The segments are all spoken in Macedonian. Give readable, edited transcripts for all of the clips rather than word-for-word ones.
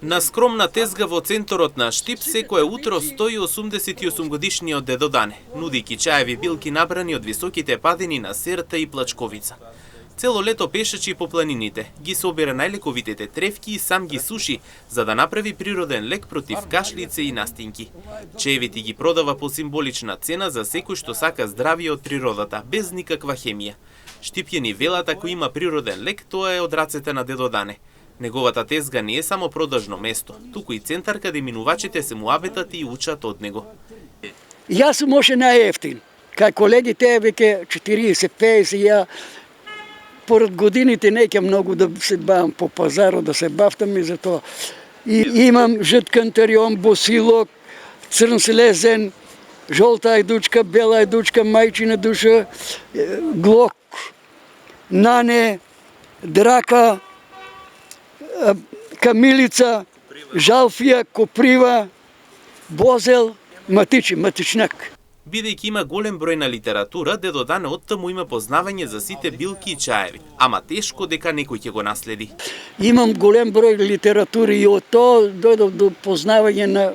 На скромна тезга во центарот на Штип секое утро стои 88-годишниот дедо Дане, нудики чаеви билки набрани од високите падини на Серта и Плачковица. Цело лето пешачи по планините, ги собира најлековитите тревки и сам ги суши, за да направи природен лек против кашлице и настинки. Чаевите ги продава по символична цена за секој што сака здравие од природата, без никаква хемија. Штипјани велат ако има природен лек, тоа е од рацете на дедо Дане. Неговата тезга не е само продажно место, туку и центар каде минувачите се му абетат и учат од него. Јас сум още најефтин. Кај колегите веќе 40-50, ја поред годините неќе многу да се бавам по пазарот, да се бавтам и за тоа. И имам житкантарион, босилок, црн селезен, жолта ајдучка, бела ајдучка, мајчина душа, глок, нане, драка, камилица, жалфија, коприва, бозел, матичнак. Бидејќи има голем број на литература, дедо Дане оттаму има познавање за сите билки и чаеви, ама тешко дека некој ќе го наследи. Имам голем број литератури и од тоа дојдов до познавање на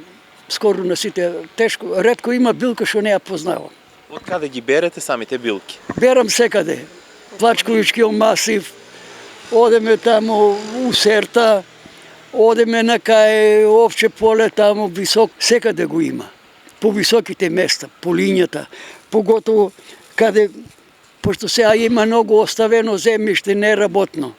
скоро на сите. Тешко, ретко има билка што не ја познавам. Од каде ги берете самите билки? Берам секаде. Плачковичкиот масив, одеме таму у Серта, одеме на кај Овче поле, таму висок, секаде го има. По високите места, по лињата, поготово каде, пошто сега има многу оставено земјиште неработно.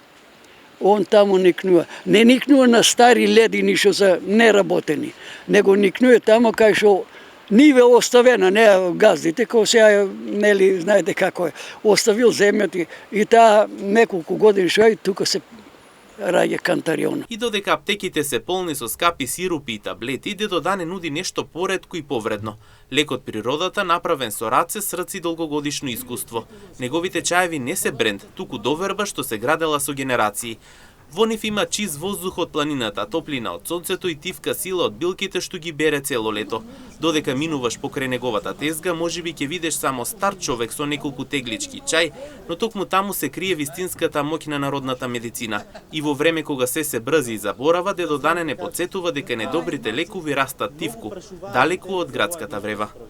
Он таму никнува. Не никнува на стари ледини што се неработени, него никнува таму кај што ниве оставена, не газдите, кој сега, нели, знаете како е, оставил земјата и таа неколку години што е, тука се раѓа кантариона. И додека аптеките се полни со скапи сирупи и таблети, дедо Дане нуди нешто поретко и повредно. Лек од природата направен со раце, срци и долгогодишно искуство. Неговите чаеви не се бренд, туку доверба што се градела со генерации. Во нив има чист воздух од планината, топлина од сонцето и тивка сила од билките што ги бере цело лето. Додека минуваш покрај неговата тезга, можеби ќе видиш само стар човек со неколку теглички чај, но токму таму се крие вистинската моќ на народната медицина. И во време кога се брзи и заборава, дедо Дане не потсетува дека недобрите лекови растат тивку, далеку од градската врева.